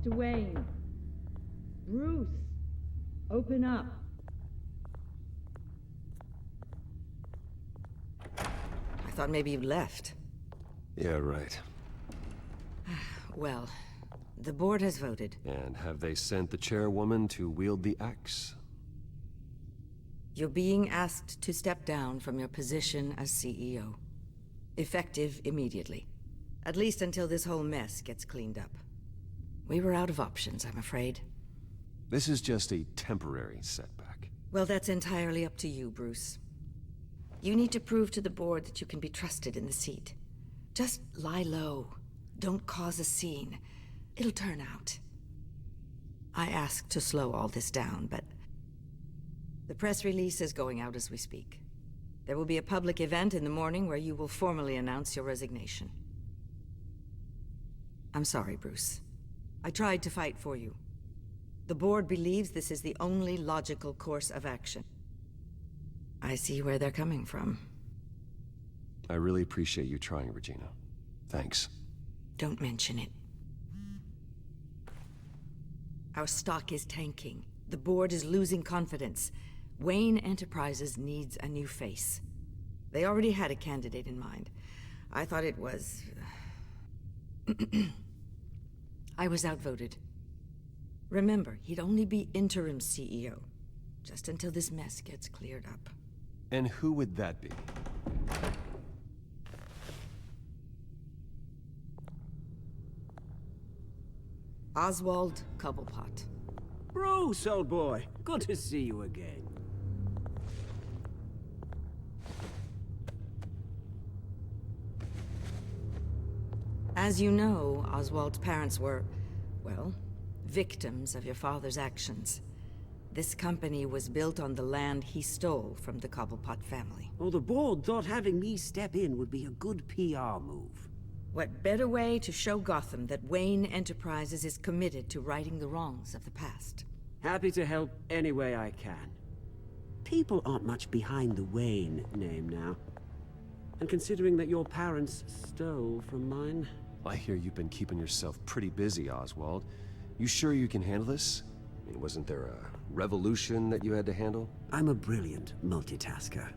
Mr. Wayne. Bruce, open up. I thought maybe you'd left. Yeah, right. Well, the board has voted. And have they sent the chairwoman to wield the axe? You're being asked to step down from your position as CEO. Effective immediately. At least until this whole mess gets cleaned up. We were out of options, I'm afraid. This is just a temporary setback. Well, that's entirely up to you, Bruce. You need to prove to the board that you can be trusted in the seat. Just lie low. Don't cause a scene. It'll turn out. I asked to slow all this down, but the press release is going out as we speak. There will be a public event in the morning where you will formally announce your resignation. I'm sorry, Bruce. I tried to fight for you. The board believes this is the only logical course of action. I see where they're coming from. I really appreciate you trying, Regina. Thanks. Don't mention it. Our stock is tanking. The board is losing confidence. Wayne Enterprises needs a new face. They already had a candidate in mind. I thought it was... I was outvoted. Remember, he'd only be interim CEO, just until this mess gets cleared up. And who would that be? Oswald Cobblepot. Bruce, old boy. Good to see you again. As you know, Oswald's parents were, well, victims of your father's actions. This company was built on the land he stole from the Cobblepot family. Well, the board thought having me step in would be a good PR move. What better way to show Gotham that Wayne Enterprises is committed to righting the wrongs of the past? Happy to help any way I can. People aren't much behind the Wayne name now. And considering that your parents stole from mine... I hear you've been keeping yourself pretty busy, Oswald. You sure you can handle this? I mean, wasn't there a revolution that you had to handle? I'm a brilliant multitasker.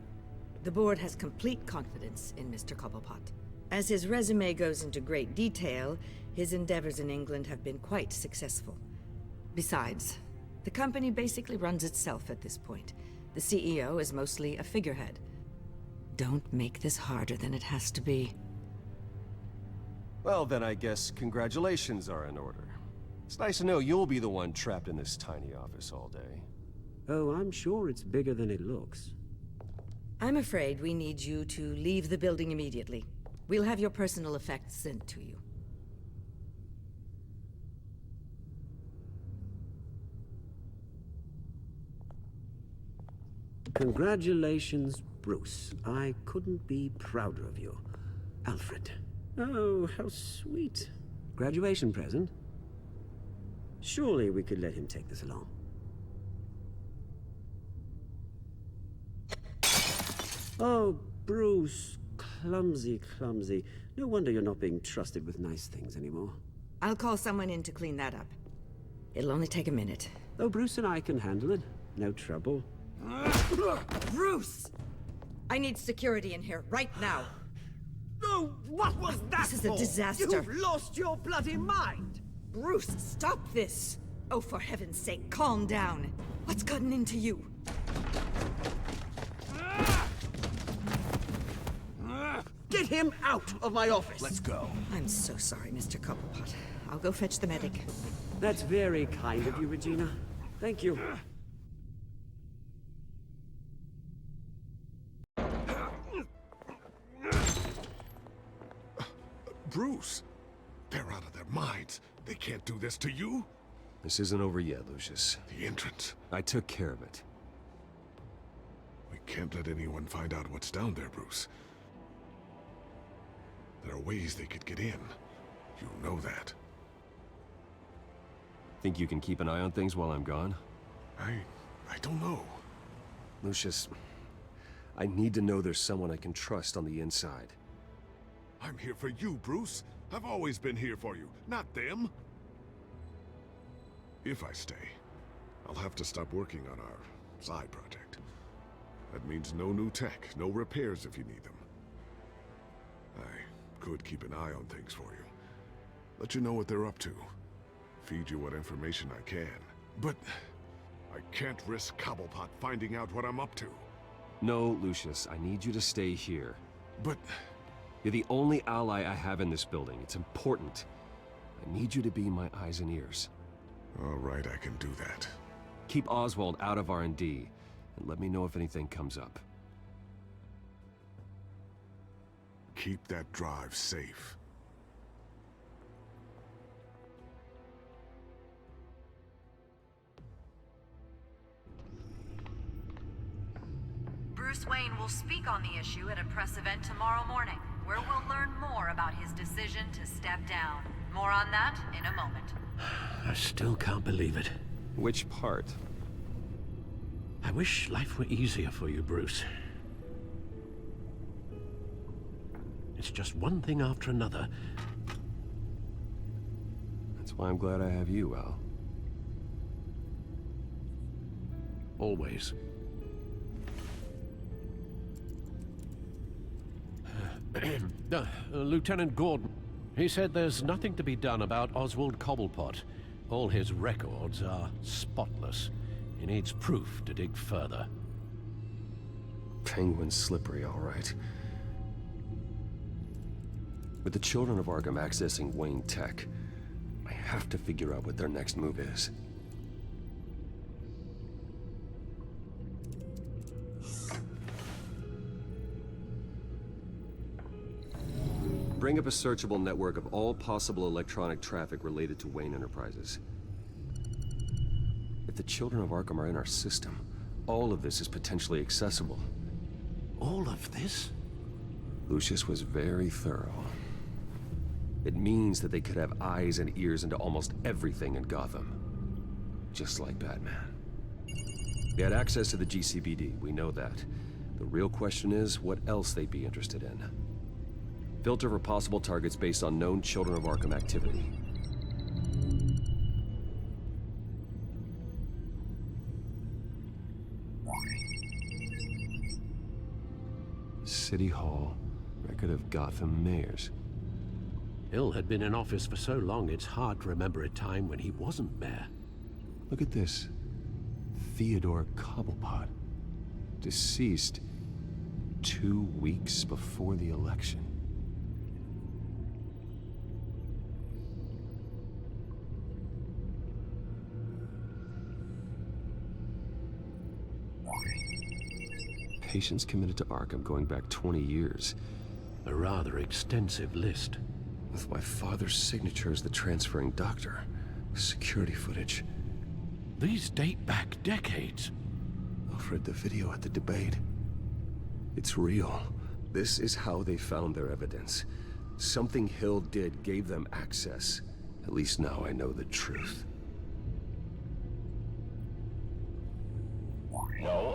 The board has complete confidence in Mr. Cobblepot. As his resume goes into great detail, his endeavors in England have been quite successful. Besides, the company basically runs itself at this point. The CEO is mostly a figurehead. Don't make this harder than it has to be. Well, then I guess congratulations are in order. It's nice to know you'll be the one trapped in this tiny office all day. Oh, I'm sure it's bigger than it looks. I'm afraid we need you to leave the building immediately. We'll have your personal effects sent to you. Congratulations, Bruce. I couldn't be prouder of you. Alfred. Oh, how sweet. Graduation present? Surely we could let him take this along. Oh, Bruce. Clumsy, clumsy. No wonder you're not being trusted with nice things anymore. I'll call someone in to clean that up. It'll only take a minute. Oh, Bruce and I can handle it. No trouble. Bruce! I need security in here, right now. Oh, what was that This is a disaster. You've lost your bloody mind! Bruce, stop this! Oh, for heaven's sake, calm down. What's gotten into you? Get him out of my office! Let's go. I'm so sorry, Mr. Cobblepot. I'll go fetch the medic. That's very kind of you, Regina. Thank you. Bruce, they're out of their minds. They can't do this to you. This isn't over yet, Lucius. The entrance. I took care of it. We can't let anyone find out what's down there, Bruce. There are ways they could get in. You know that. Think you can keep an eye on things while I'm gone? I don't know. Lucius, I need to know there's someone I can trust on the inside. I'm here for you, Bruce. I've always been here for you, not them. If I stay, I'll have to stop working on our side project. That means no new tech, no repairs if you need them. I could keep an eye on things for you. Let you know what they're up to. Feed you what information I can. But I can't risk Cobblepot finding out what I'm up to. No, Lucius, I need you to stay here. But You're the only ally I have in this building. It's important. I need you to be my eyes and ears. all right, I can do that. Keep Oswald out of R&D, and let me know if anything comes up. Keep that drive safe. Bruce Wayne will speak on the issue at a press event tomorrow morning, where we'll learn more about his decision to step down. More on that in a moment. I still can't believe it. Which part? I wish life were easier for you, Bruce. It's just one thing after another. That's why I'm glad I have you, Al. Always. Lieutenant Gordon. He said there's nothing to be done about Oswald Cobblepot. All his records are spotless. He needs proof to dig further. Penguin's slippery, all right. With the children of Arkham accessing Wayne Tech, I have to figure out what their next move is. Bring up a searchable network of all possible electronic traffic related to Wayne Enterprises. If the children of Arkham are in our system, all of this is potentially accessible. All of this? Lucius was very thorough. It means that they could have eyes and ears into almost everything in Gotham. Just like Batman. They had access to the GCPD, we know that. The real question is, what else they'd be interested in. Filter for possible targets based on known Children of Arkham activity. City Hall, record of Gotham mayors. Hill had been in office for so long, it's hard to remember a time when he wasn't mayor. Look at this. Theodore Cobblepot. Deceased 2 weeks before the election. Patients committed to Arkham going back 20 years. A rather extensive list. With my father's signature as the transferring doctor. Security footage. These date back decades. Alfred, the video at the debate. It's real. This is how they found their evidence. Something Hill did gave them access. At least now I know the truth. No,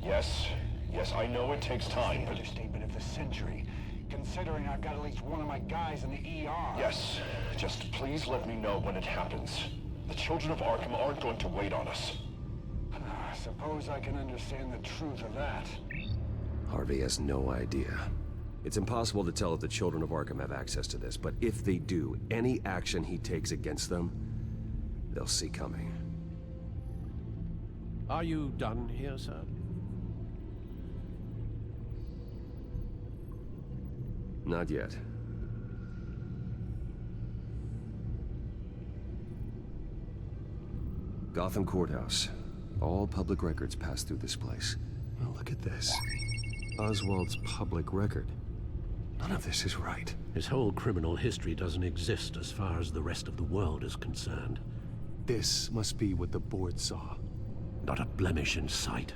Yes, I know it takes time, but... Understatement of the century, considering I've got at least one of my guys in the ER. Yes, just please let me know when it happens. The children of Arkham aren't going to wait on us. I suppose I can understand the truth of that. Harvey has no idea. It's impossible to tell if the children of Arkham have access to this, but if they do, any action he takes against them, they'll see coming. Are you done here, sir? Not yet. Gotham Courthouse. All public records pass through this place. Well, look at this. Oswald's public record. None of this is right. His whole criminal history doesn't exist as far as the rest of the world is concerned. This must be what the board saw. Not a blemish in sight.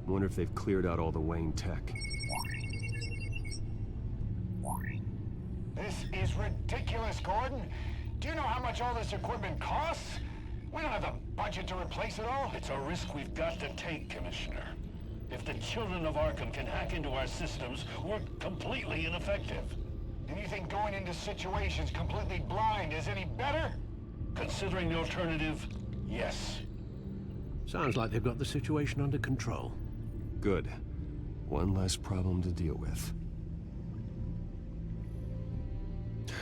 Wonder if they've cleared out all the Wayne tech. This is ridiculous, Gordon. Do you know how much all this equipment costs? We don't have the budget to replace it all. It's a risk we've got to take, Commissioner. If the children of Arkham can hack into our systems, we're completely ineffective. Do you think going into situations completely blind is any better? Considering the alternative, yes. Sounds like they've got the situation under control. Good. One less problem to deal with.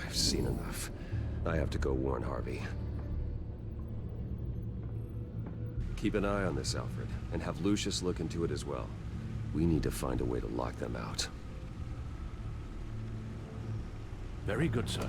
I've seen enough. I have to go warn Harvey. Keep an eye on this, Alfred, and have Lucius look into it as well. We need to find a way to lock them out. Very good, sir.